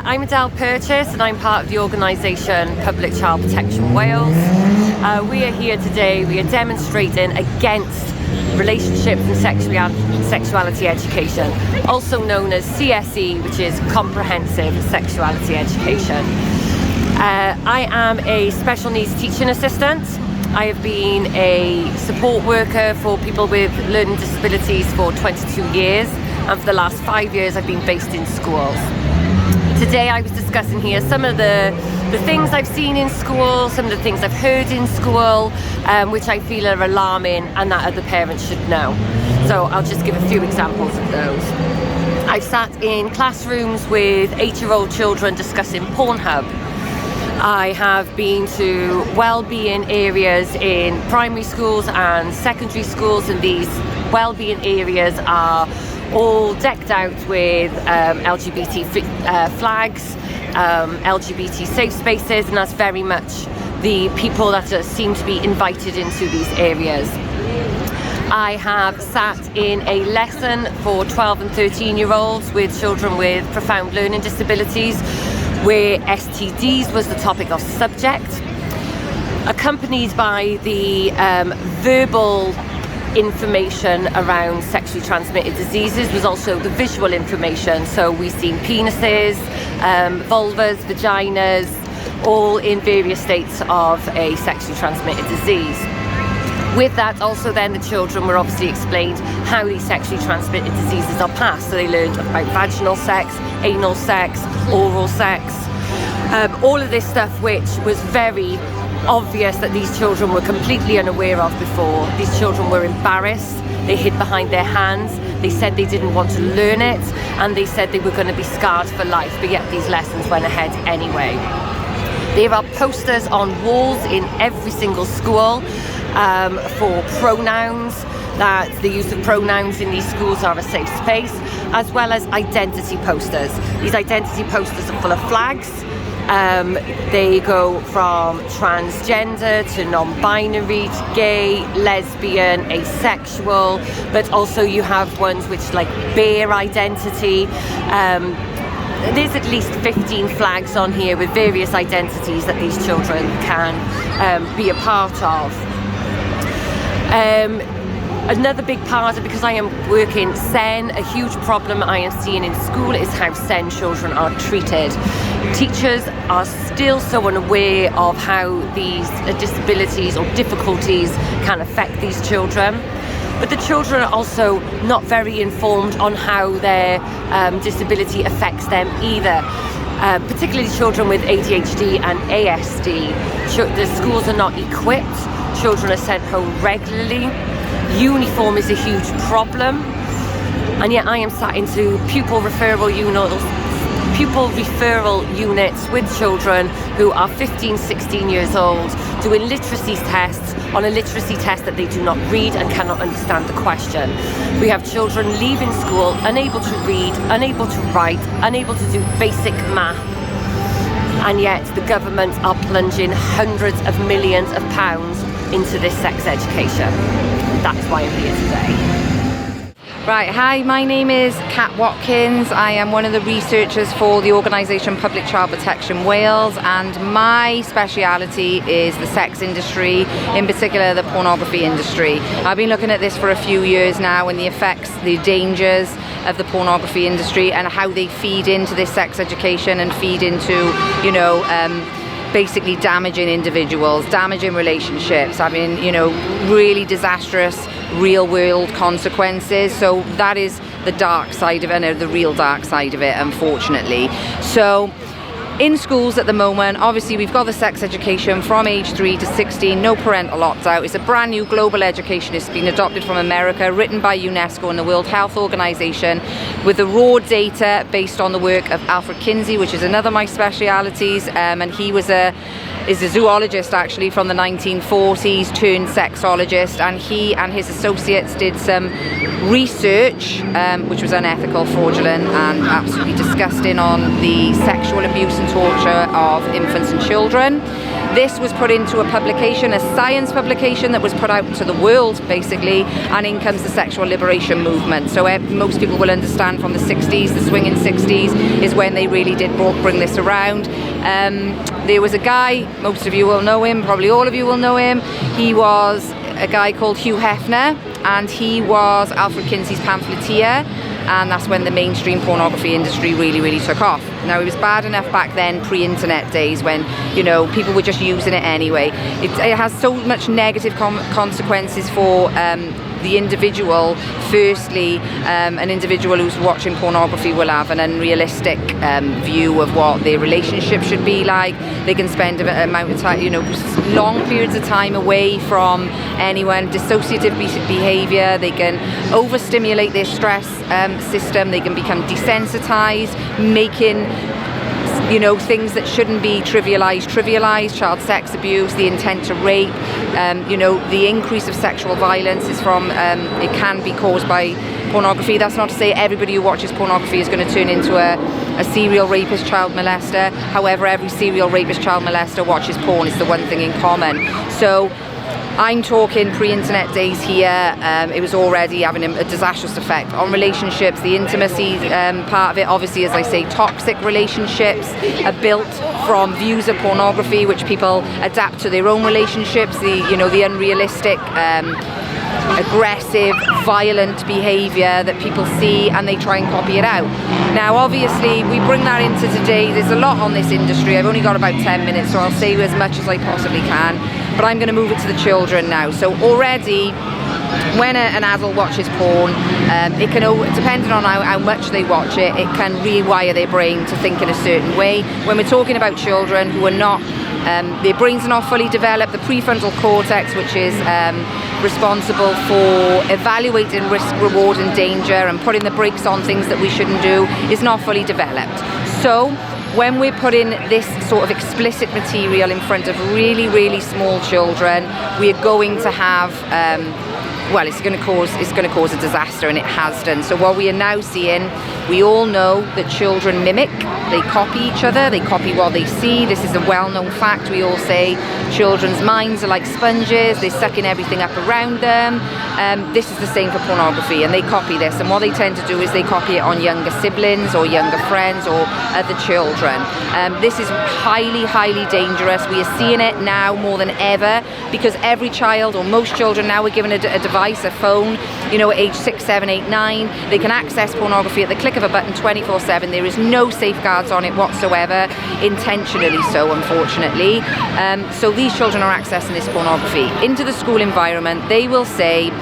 I'm Adele Purchase and I'm part of the organisation Public Child Protection Wales. We are here today, we are demonstrating against relationships and sexuality education, also known as CSE, which is Comprehensive Sexuality Education. I am a special needs teaching assistant. I have been a support worker for people with learning disabilities for 22 years, and for the last 5 years I've been based in schools. Today I was discussing here some of the things I've seen in school, some of the things I've heard in school, which I feel are alarming and that other parents should know. So I'll just give a few examples of those. I've sat in classrooms with 8-year-old children discussing Pornhub. I have been to well-being areas in primary schools and secondary schools, and these well-being areas are all decked out with LGBT flags, LGBT safe spaces, and that's very much the people that seem to be invited into these areas. I have sat in a lesson for 12 and 13-year-olds with children with profound learning disabilities, where STDs was the topic of subject, accompanied by the verbal information around sexually transmitted diseases was also the visual information. So we've seen penises, vulvas, vaginas, all in various states of a sexually transmitted disease. With that also then the children were obviously explained how these sexually transmitted diseases are passed. So they learned about vaginal sex, anal sex, oral sex, all of this stuff which was very obvious that these children were completely unaware of before. These children were embarrassed, they hid behind their hands, they said they didn't want to learn it, and they said they were going to be scarred for life, but yet these lessons went ahead anyway. There are posters on walls in every single school for pronouns, that the use of pronouns in these schools are a safe space, as well as identity posters. These identity posters are full of flags. They go from transgender to non-binary to gay, lesbian, asexual, but also you have ones which like bear identity. There's at least 15 flags on here with various identities that these children can be a part of. Another big part of, because I am working SEN, a huge problem I am seeing in school is how SEN children are treated. Teachers are still so unaware of how these disabilities or difficulties can affect these children. But the children are also not very informed on how their disability affects them either. Particularly children with ADHD and ASD. The schools are not equipped. Children are sent home regularly. Uniform is a huge problem, and yet I am sat into pupil referral units with children who are 15, 16 years old doing literacy tests on a literacy test that they do not read and cannot understand the question. We have children leaving school unable to read, unable to write, unable to do basic math, and yet the government are plunging hundreds of millions of pounds into this sex education. That's why I'm here today. Right, hi, my name is Kat Watkins. I am one of the researchers for the organisation Public Child Protection Wales, and my speciality is the sex industry, in particular the pornography industry. I've been looking at this for a few years now, and the effects, the dangers of the pornography industry and how they feed into this sex education and feed into, you know, basically damaging individuals, damaging relationships, having, you know, really disastrous real world consequences. So that is the dark side of it, the real dark side of it, unfortunately. So in schools at the moment, obviously we've got the sex education from age 3 to 16, no parental opt-out. It's a brand new global education. It's been adopted from America, written by UNESCO and the World Health Organization, with the raw data based on the work of Alfred Kinsey, which is another of my specialities, and he was is a zoologist actually from the 1940s turned sexologist, and he and his associates did some research which was unethical, fraudulent and absolutely disgusting on the sexual abuse and torture of infants and children. This was put into a publication, a science publication that was put out to the world, basically, and in comes the sexual liberation movement. So most people will understand from the 60s, the swinging 60s, is when they really did bring this around. There was a guy, most of you will know him, probably all of you will know him. He was a guy called Hugh Hefner, and he was Alfred Kinsey's pamphleteer, and that's when the mainstream pornography industry really took off. Now, it was bad enough back then, pre-internet days, when, you know, people were just using it anyway. It has so much negative consequences for the individual. Firstly, an individual who's watching pornography will have an unrealistic view of what their relationship should be like. They can spend an amount of time, you know, long periods of time away from anyone, dissociative behavior. They can overstimulate their stress system. They can become desensitized, making, you know, things that shouldn't be trivialized, child sex abuse, the intent to rape, you know, the increase of sexual violence is from, it can be caused by pornography. That's not to say everybody who watches pornography is going to turn into a serial rapist, child molester. However, every serial rapist, child molester watches porn. It's the one thing in common. So I'm talking pre-internet days here. It was already having a disastrous effect on relationships. The intimacy part of it, obviously, as I say, toxic relationships are built from views of pornography, which people adapt to their own relationships. The unrealistic, aggressive, violent behavior that people see, and they try and copy it out. Now, obviously, we bring that into today. There's a lot on this industry. I've only got about 10 minutes, so I'll say as much as I possibly can, but I'm going to move it to the children now. So already, when an adult watches porn, it can, depending on how much they watch it, it can rewire their brain to think in a certain way. When we're talking about children who are not, their brains are not fully developed, the prefrontal cortex, which is responsible for evaluating risk, reward and danger and putting the brakes on things that we shouldn't do, is not fully developed. So when we're putting this sort of explicit material in front of really small children, we are going to have well, it's going to cause a disaster, and it has done. So what we are now seeing, we all know that children mimic, they copy each other, they copy what they see. This is a well-known fact. We all say children's minds are like sponges, they're sucking everything up around them. This is the same for pornography, and they copy this, and what they tend to do is they copy it on younger siblings or younger friends or other children. This is highly dangerous. We are seeing it now more than ever, because every child, or most children now, are given a device, a phone, you know, at age 6, 7, 8, 9. They can access pornography at the click of a button 24/7. There is no safeguards on it whatsoever, intentionally so, unfortunately. So these children are accessing this pornography into the school environment. They will say,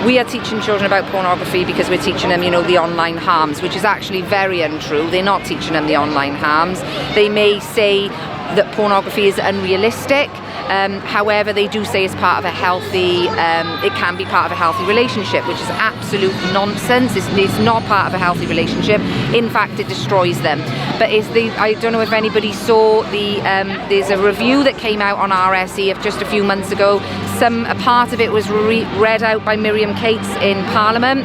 we are teaching children about pornography because we're teaching them, you know, the online harms, which is actually very untrue. They're not teaching them the online harms. They may say that pornography is unrealistic. However, they do say it's part of a healthy, it can be part of a healthy relationship, which is absolute nonsense. It's not part of a healthy relationship. In fact, it destroys them. But I don't know if anybody saw there's a review that came out on RSE of just a few months ago. A part of it was read out by Miriam Cates in Parliament.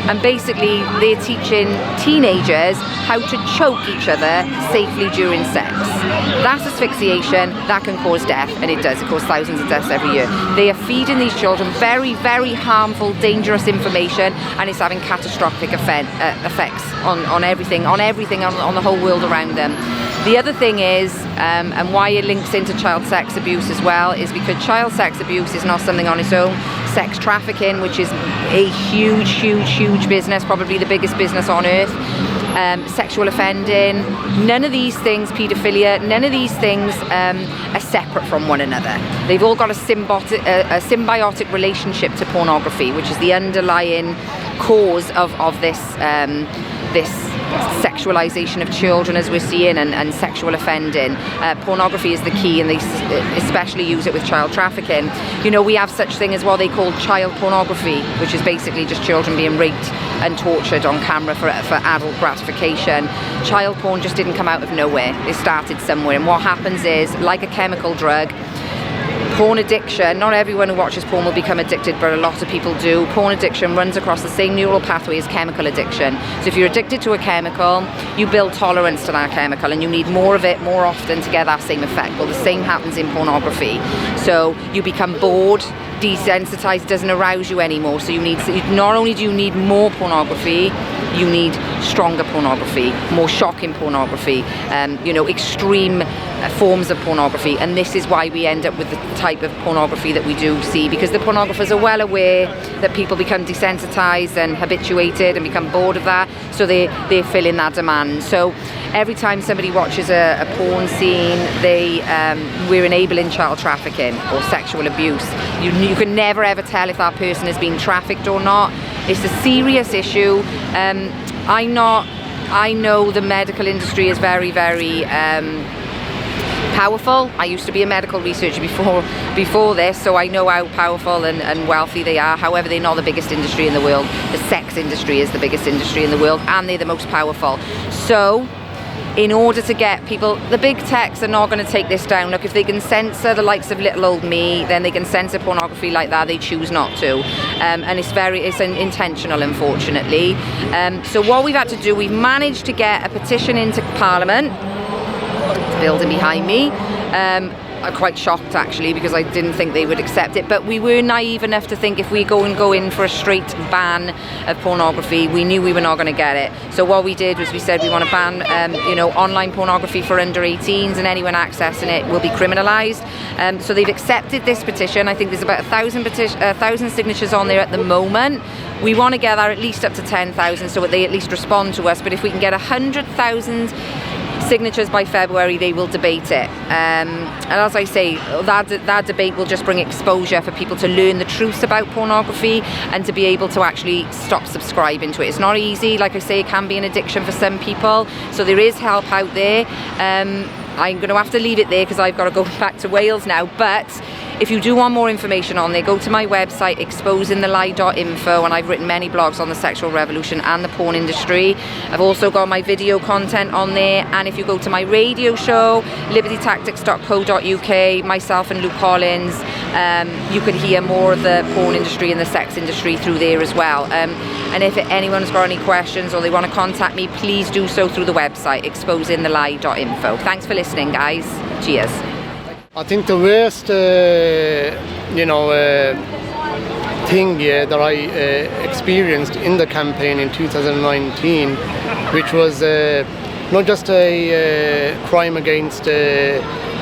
And basically, they're teaching teenagers how to choke each other safely during sex. That's asphyxiation, that can cause death, and it does. It causes thousands of deaths every year. They are feeding these children very harmful, dangerous information, and it's having catastrophic effects on everything, on the whole world around them. The other thing is, and why it links into child sex abuse as well, is because child sex abuse is not something on its own. Sex trafficking, which is a huge business, probably the biggest business on earth. Sexual offending, none of these things, paedophilia, none of these things are separate from one another. They've all got a symbiotic relationship to pornography, which is the underlying cause of this sexualization of children, as we're seeing, and sexual offending. Pornography is the key, and they especially use it with child trafficking. You know, we have such thing as what they call child pornography, which is basically just children being raped and tortured on camera for adult gratification. Child porn just didn't come out of nowhere. It started somewhere, and what happens is, like a chemical drug, Porn addiction, not everyone who watches porn will become addicted, but a lot of people do. Porn addiction runs across the same neural pathway as chemical addiction. So if you're addicted to a chemical, you build tolerance to that chemical and you need more of it more often to get that same effect. Well, the same happens in pornography. So you become bored, desensitized, doesn't arouse you anymore. So you need, not only do you need more pornography, you need stronger pornography, more shocking pornography, extreme forms of pornography. And this is why we end up with the type of pornography that we do see, because the pornographers are well aware that people become desensitized and habituated and become bored of that, so they fill in that demand. So every time somebody watches a porn scene, we're enabling child trafficking or sexual abuse. You can never ever tell if that person has been trafficked or not. It's a serious issue. I know the medical industry is very, very powerful. I used to be a medical researcher before this, so I know how powerful and wealthy they are. However, they're not the biggest industry in the world. The sex industry is the biggest industry in the world, and they're the most powerful. So in order to get people, the big techs are not going to take this down. Look, if they can censor the likes of little old me, then they can censor pornography like that. They choose not to, and it's intentional, unfortunately. So what we've had to do, we've managed to get a petition into Parliament. It's building behind me. I'm quite shocked actually, because I didn't think they would accept it, but we were naive enough to think if we go in for a straight ban of pornography, we knew we were not going to get it. So what we did was we said we want to ban online pornography for under 18s, and anyone accessing it will be criminalised. So they've accepted this petition. I think there's about 1,000 signatures on there at the moment. We want to get that at least up to 10,000 so that they at least respond to us, but if we can get 100,000 signatures by February, they will debate it. And as I say, that debate will just bring exposure for people to learn the truths about pornography and to be able to actually stop subscribing to it. It's not easy. Like I say, it can be an addiction for some people. So there is help out there. I'm going to have to leave it there because I've got to go back to Wales now. But if you do want more information on there, go to my website, exposingthelie.info, and I've written many blogs on the sexual revolution and the porn industry. I've also got my video content on there, and if you go to my radio show, libertytactics.co.uk, myself and Luke Collins, you can hear more of the porn industry and the sex industry through there as well. And if anyone's got any questions or they want to contact me, please do so through the website, exposingthelie.info. Thanks for listening, guys. Cheers. I think the worst, thing that I experienced in the campaign in 2019, which was not just a crime against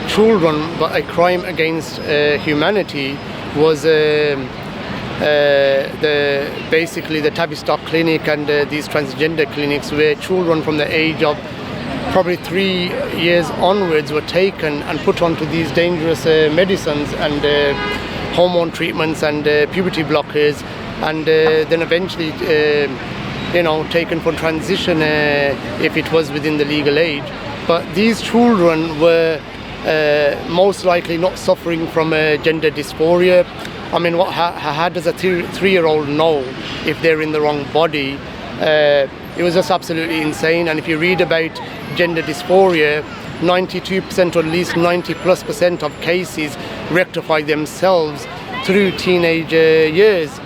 children, but a crime against humanity, was basically the Tavistock clinic and these transgender clinics, where children from the age of probably 3 years onwards were taken and put onto these dangerous medicines and hormone treatments and puberty blockers, and then eventually taken for transition if it was within the legal age. But these children were most likely not suffering from gender dysphoria. I mean, how does a 3-year-old know if they're in the wrong body? It was just absolutely insane. And if you read about gender dysphoria, 92% or at least 90+% of cases rectify themselves through teenage years.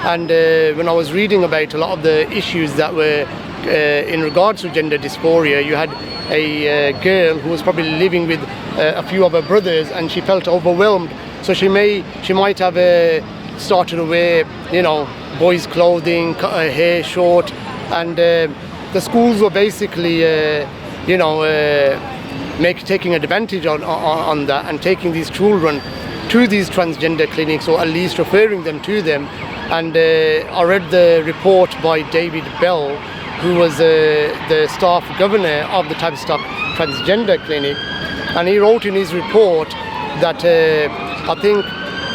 And when I was reading about a lot of the issues that were in regards to gender dysphoria, you had a girl who was probably living with a few of her brothers, and she felt overwhelmed. So she might have started to wear, boys' clothing, cut her hair short, and the schools were basically, taking advantage on that and taking these children to these transgender clinics, or at least referring them to them. And I read the report by David Bell, who was the staff governor of the Tavistock Transgender Clinic, and he wrote in his report that I think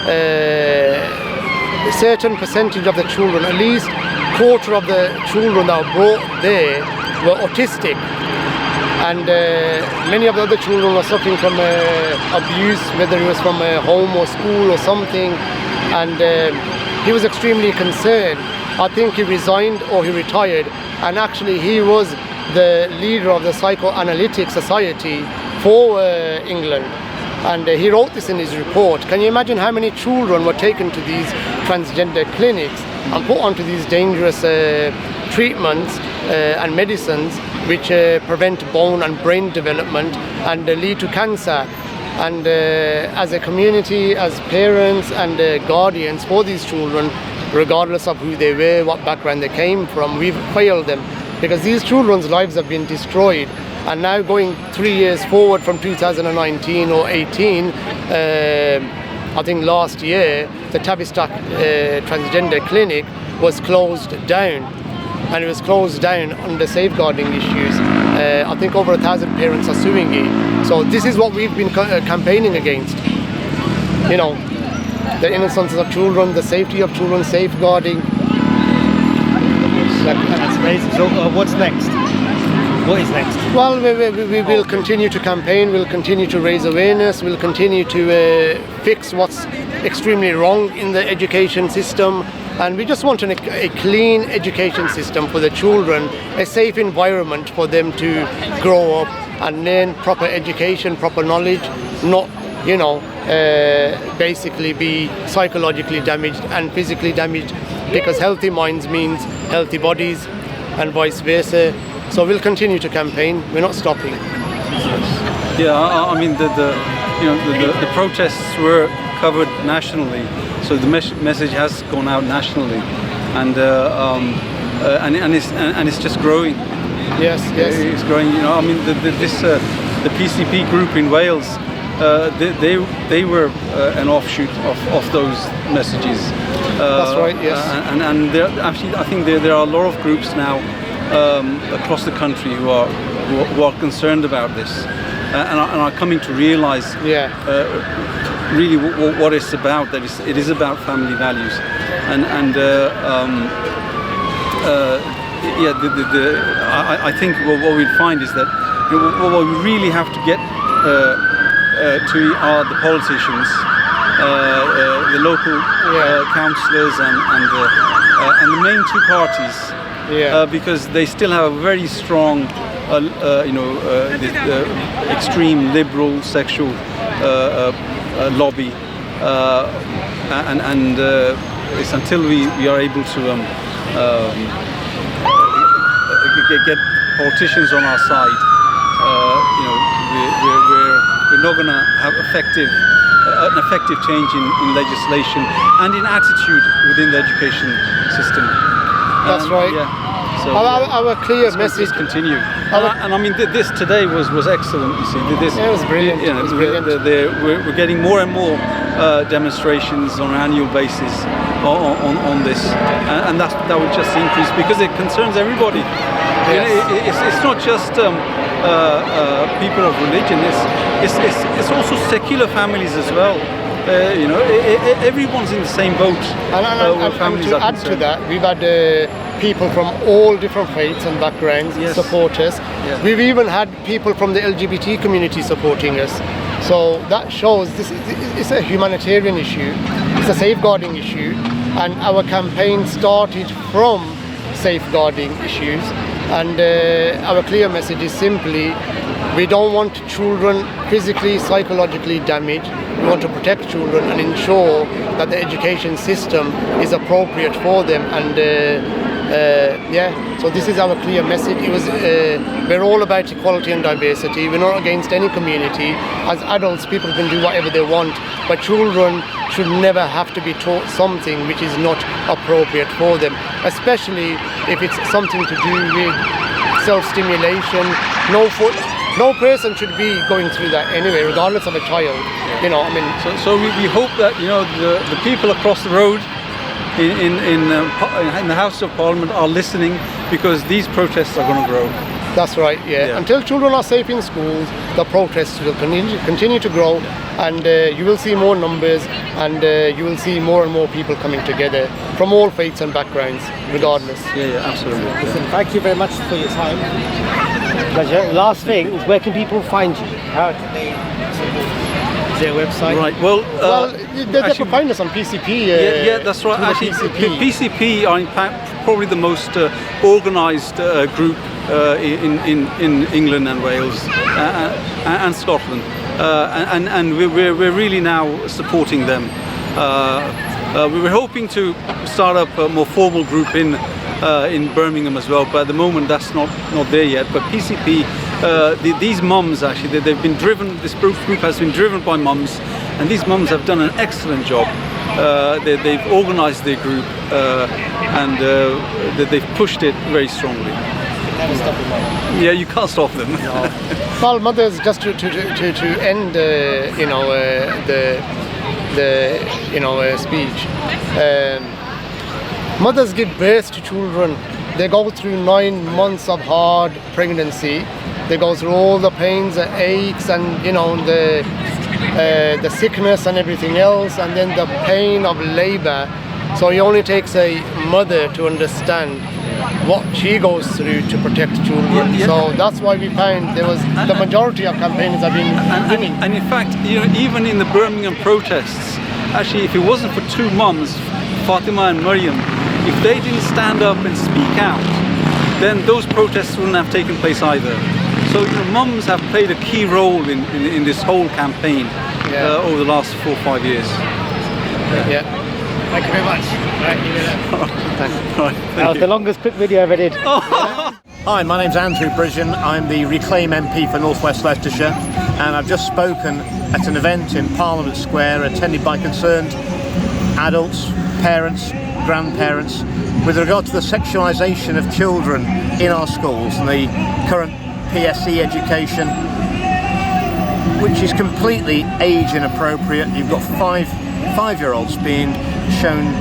a certain percentage of the children, at least quarter of the children that were brought there, were autistic, and many of the other children were suffering from abuse, whether it was from home or school or something, and he was extremely concerned. I think he resigned or he retired, and actually he was the leader of the Psychoanalytic Society for England. And he wrote this in his report. Can you imagine how many children were taken to these transgender clinics and put onto these dangerous treatments and medicines which prevent bone and brain development and lead to cancer? And as a community, as parents and guardians for these children, regardless of who they were, what background they came from, we've failed them, because these children's lives have been destroyed. And now going 3 years forward from 2019 or 18, I think last year, the Tavistock transgender clinic was closed down. And it was closed down under safeguarding issues. I think over 1,000 parents are suing it. So this is what we've been campaigning against. You know, the innocence of children, the safety of children, safeguarding. That's amazing. So what's next? What is next? Well, we will continue to campaign, we'll continue to raise awareness, we'll continue to fix what's extremely wrong in the education system. And we just want a clean education system for the children, a safe environment for them to grow up and learn proper education, proper knowledge, not, you know, basically be psychologically damaged and physically damaged, because healthy minds means healthy bodies and vice versa. So we'll continue to campaign. We're not stopping. Yeah, I mean the protests were covered nationally, so the message has gone out nationally, and it's just growing. Yes, yes. It's growing. You know, I mean the PCP group in Wales, they were an offshoot of those messages. That's right. Yes. And actually, I think there are a lot of groups now across the country who are concerned about this and are coming to realise really what it's about. That it is about family values, I think what we'll find is that what we really have to get to are the politicians, the local councillors, and the main two parties. Because they still have a very strong, extreme liberal sexual lobby, and it's until we are able to get politicians on our side, we're not going to have an effective change in legislation and in attitude within the education system. That's right. Yeah. So our clear message continue. And I mean, this today was excellent. You see, it was brilliant. You know, it was brilliant. We're getting more and more demonstrations on an annual basis on this, and that will just increase because it concerns everybody. Yes. You know, it's not just people of religion. It's also secular families as well. Everyone's in the same boat. And to add to that, we've had people from all different faiths and backgrounds support us. Yeah. We've even had people from the LGBT community supporting us. So that shows this is a humanitarian issue, it's a safeguarding issue, and our campaign started from safeguarding issues. And our clear message is simply, we don't want children physically, psychologically damaged. We want to protect children and ensure that the education system is appropriate for them. And so this is our clear message. We're all about equality and diversity. We're not against any community. As adults, people can do whatever they want, but children should never have to be taught something which is not appropriate for them, especially if it's something to do with self-stimulation. No person should be going through that anyway, regardless of a child. You know, I mean. So we hope that the people across the road in the House of Parliament are listening, because these protests are going to grow. That's right. Yeah. Until children are safe in schools, the protests will continue to grow, and you will see more numbers, and you will see more and more people coming together from all faiths and backgrounds, regardless. Yeah, absolutely. Listen, thank you very much for your time. Pleasure. Last thing is, where can people find you? How can they? Is there a website? Right. Well, they can find us on PCP. Yeah, that's right. Actually, PCP are in fact probably the most organised group in England and Wales and Scotland, and we're really now supporting them. We were hoping to start up a more formal group in Birmingham as well, but at the moment that's not there yet. But PCP, these mums actually, they've been driven. This group has been driven by mums, and these mums have done an excellent job. They've organised their group and they've pushed it very strongly. Yeah, you can't stop them. No. Well, mothers, just to end, the speech. Mothers give birth to children. They go through 9 months of hard pregnancy. They go through all the pains and aches and the sickness and everything else, and then the pain of labor. So it only takes a mother to understand what she goes through to protect children. Yeah. So that's why we find the majority of campaigns have been winning. And in fact, even in the Birmingham protests, actually, if it wasn't for 2 mums, Fatima and Maryam, if they didn't stand up and speak out, then those protests wouldn't have taken place either. So mums have played a key role in this whole campaign over the last 4 or 5 years. Yeah. Thank you very much. That was the longest quick video I ever did. Hi, my name's Andrew Bridgen. I'm the Reclaim MP for North West Leicestershire, and I've just spoken at an event in Parliament Square attended by concerned adults, parents, grandparents, with regard to the sexualisation of children in our schools and the current PSE education, which is completely age inappropriate. You've got five-year-olds being shown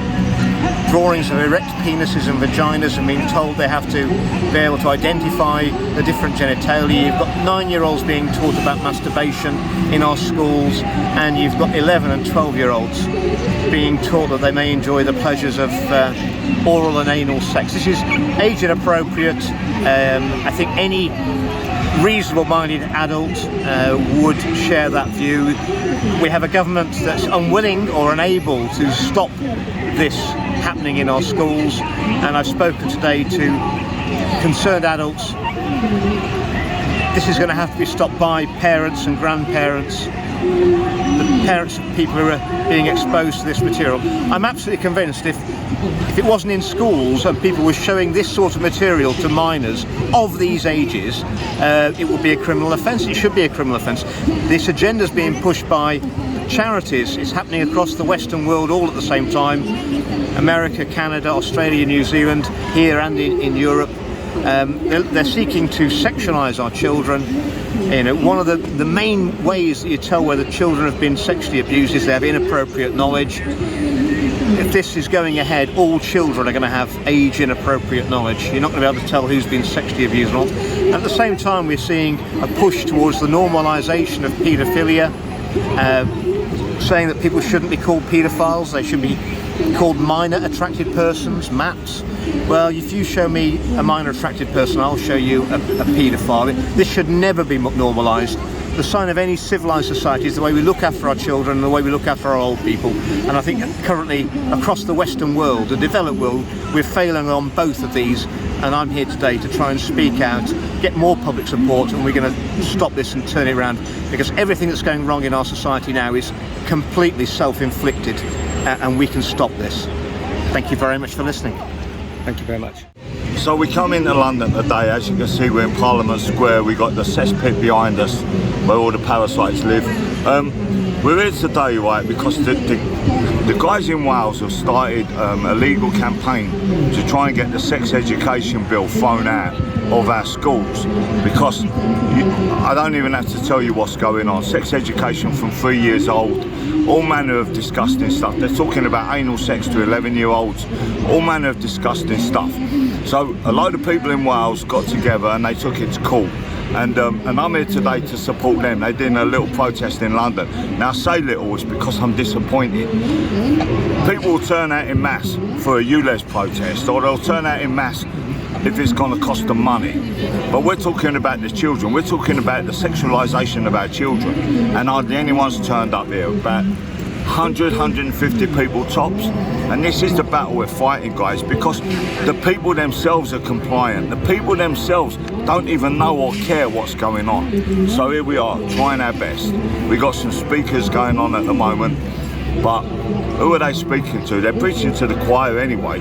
drawings of erect penises and vaginas and being told they have to be able to identify the different genitalia. You've got 9-year-olds being taught about masturbation in our schools, and you've got 11 and 12-year-olds being taught that they may enjoy the pleasures of oral and anal sex. This is age inappropriate. I think any reasonable-minded adult would share that view. We have a government that's unwilling or unable to stop this happening in our schools, and I've spoken today to concerned adults. This is going to have to be stopped by parents and grandparents, the parents of people who are being exposed to this material. I'm absolutely convinced if it wasn't in schools and people were showing this sort of material to minors of these ages, it would be a criminal offence. It should be a criminal offence. This agenda is being pushed by charities. It's happening across the Western world all at the same time. America, Canada, Australia, New Zealand, here and in Europe. They're seeking to sexualise our children. One of the main ways that you tell whether children have been sexually abused is they have inappropriate knowledge. If this is going ahead, all children are going to have age inappropriate knowledge. You're not going to be able to tell who's been sexually abused or not. At the same time, we're seeing a push towards the normalisation of paedophilia, saying that people shouldn't be called paedophiles, they should be called minor attracted persons, MAPs. Well, if you show me a minor attracted person, I'll show you a paedophile. This should never be normalised. The sign of any civilised society is the way we look after our children and the way we look after our old people. And I think currently across the Western world, the developed world, we're failing on both of these. And I'm here today to try and speak out, get more public support, and we're going to stop this and turn it around, because everything that's going wrong in our society now is completely self-inflicted, and we can stop this. Thank you very much for listening. Thank you very much. So we come into London today. As you can see, we're in Parliament Square. We've got the cesspit behind us where all the parasites live. We're here today, right, because the guys in Wales have started a legal campaign to try and get the sex education bill thrown out of our schools, because I don't even have to tell you what's going on. Sex education from 3 years old, all manner of disgusting stuff. They're talking about anal sex to 11-year-olds, all manner of disgusting stuff. So a load of people in Wales got together and they took it to court. And I'm here today to support them. They did a little protest in London. Now I say little, it's because I'm disappointed. People will turn out in mass for a ULEZ protest, or they'll turn out in mass if it's going to cost them money. But we're talking about the children. We're talking about the sexualisation of our children. And hardly anyone's turned up here about 100, 150 people tops. And this is the battle we're fighting, guys, because the people themselves are compliant. The people themselves don't even know or care what's going on. So here we are, trying our best. We got some speakers going on at the moment, but who are they speaking to? They're preaching to the choir anyway.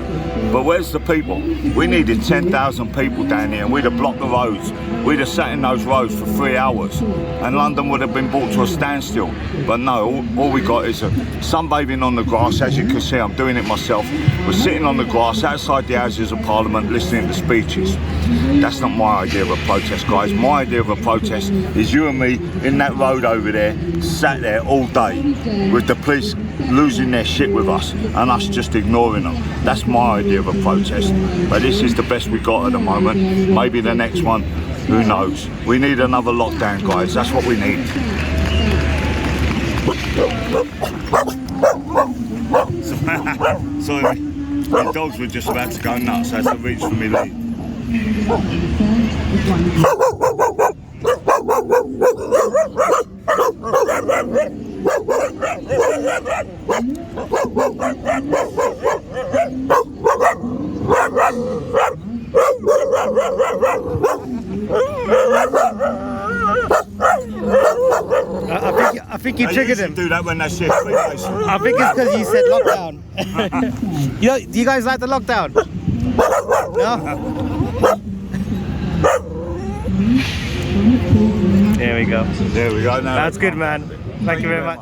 But where's the people? We needed 10,000 people down here, and we'd have blocked the roads. We'd have sat in those roads for 3 hours, and London would have been brought to a standstill. But no, all we got is sunbathing on the grass. As you can see, I'm doing it myself. We're sitting on the grass outside the Houses of Parliament listening to speeches. That's not my idea of a protest, guys. My idea of a protest is you and me in that road over there, sat there all day with the police losing their shit with us and us just ignoring them. That's my idea of a protest. But this is the best we got at the moment. Maybe the next one, who knows? We need another lockdown, guys. That's what we need. Sorry, my dogs were just about to go nuts. I had to reach for me lead. I think you triggered him. Do that when they see a freebase. I think it's because you said lockdown. Do you guys like the lockdown? No? There we go. There we go. Now That's good, man. Thank you very much.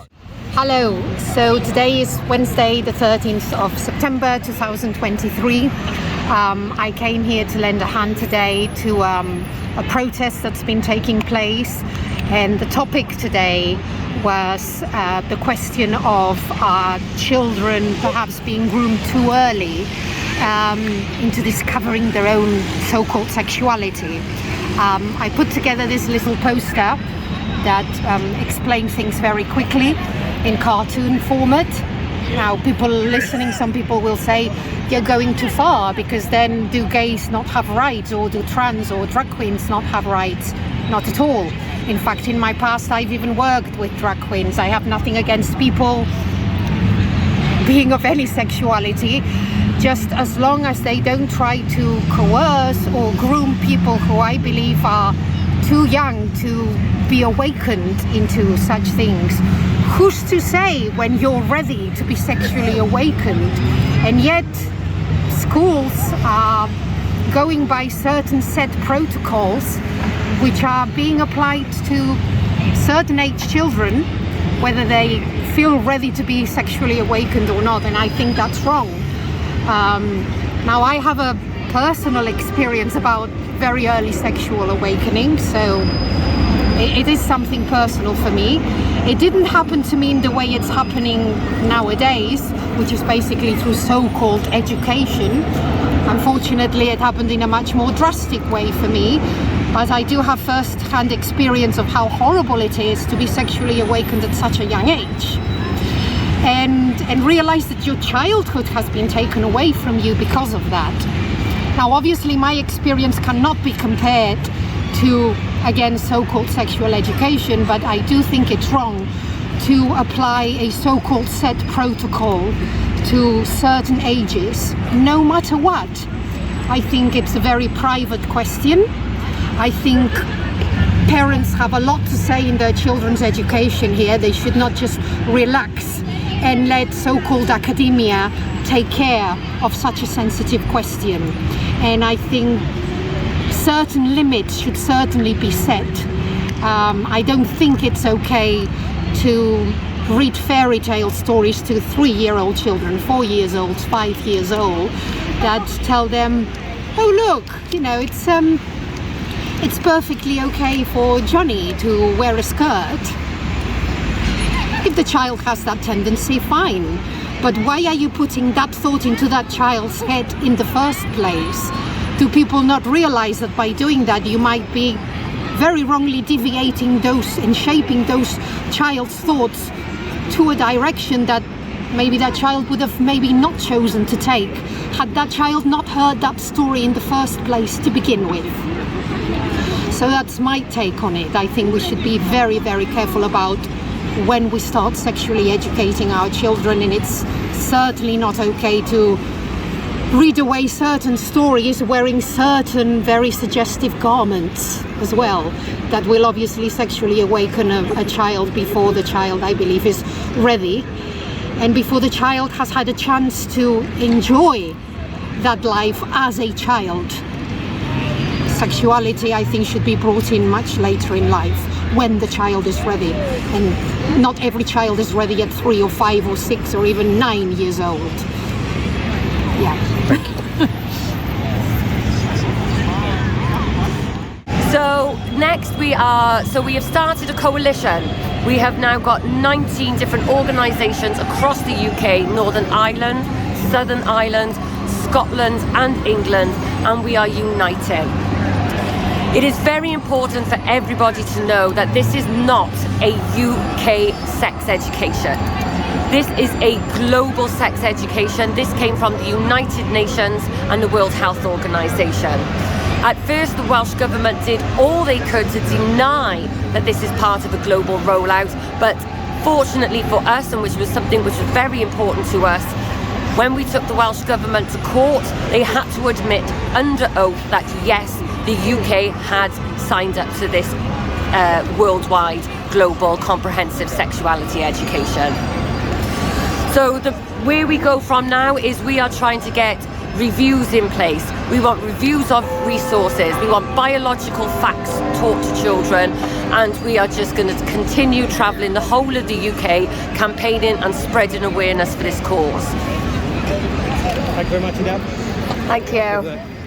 Hello, so today is Wednesday the 13th of September 2023. I came here to lend a hand today to a protest that's been taking place, and the topic today was the question of children perhaps being groomed too early into discovering their own so-called sexuality. I put together this little poster that explains things very quickly in cartoon format. Now, people listening, some people will say you're going too far, because then do gays not have rights, or do trans or drag queens not have rights? Not at all. In fact, in my past, I've even worked with drag queens. I have nothing against people being of any sexuality, just as long as they don't try to coerce or groom people who I believe are too young to be awakened into such things. Who's to say when you're ready to be sexually awakened? And yet schools are going by certain set protocols which are being applied to certain age children, whether they feel ready to be sexually awakened or not, and I think that's wrong. Now, I have a personal experience about very early sexual awakening, so it is something personal for me. It didn't happen to me in the way it's happening nowadays, which is basically through so-called education. Unfortunately, it happened in a much more drastic way for me, but I do have first-hand experience of how horrible it is to be sexually awakened at such a young age. And realize that your childhood has been taken away from you because of that. Now, obviously, my experience cannot be compared to, again, so-called sexual education, but I do think it's wrong to apply a so-called set protocol to certain ages, no matter what. I think it's a very private question. I think parents have a lot to say in their children's education here. They should not just relax and let so-called academia take care of such a sensitive question. And I think certain limits should certainly be set. I don't think it's okay to read fairy tale stories to 3-year-old children, 4 years old, 5 years old, that tell them, oh look, you know, it's perfectly okay for Johnny to wear a skirt. If the child has that tendency, fine. But why are you putting that thought into that child's head in the first place? Do people not realize that by doing that you might be very wrongly deviating those and shaping those child's thoughts to a direction that maybe that child would have maybe not chosen to take had that child not heard that story in the first place to begin with? So that's my take on it. I think we should be very, very careful about when we start sexually educating our children, and it's certainly not okay to read away certain stories wearing certain very suggestive garments as well, that will obviously sexually awaken a child before the child, I believe, is ready, and before the child has had a chance to enjoy that life as a child. Sexuality, I think, should be brought in much later in life, when the child is ready, and not every child is ready at 3 or 5 or 6 or even 9 years old. Yeah. So next we have started a coalition. We have now got 19 different organisations across the UK, Northern Ireland, Southern Ireland, Scotland and England, and we are uniting. It is very important for everybody to know that this is not a UK sex education. This is a global sex education. This came from the United Nations and the World Health Organization. At first, the Welsh Government did all they could to deny that this is part of a global rollout, but fortunately for us, and which was something which was very important to us, when we took the Welsh Government to court, they had to admit under oath that yes, the UK had signed up to this worldwide, global, comprehensive sexuality education. So where we go from now is we are trying to get reviews in place. We want reviews of resources. We want biological facts taught to children, and we are just going to continue travelling the whole of the UK, campaigning and spreading awareness for this cause. Thank you very much, Ida. Thank you.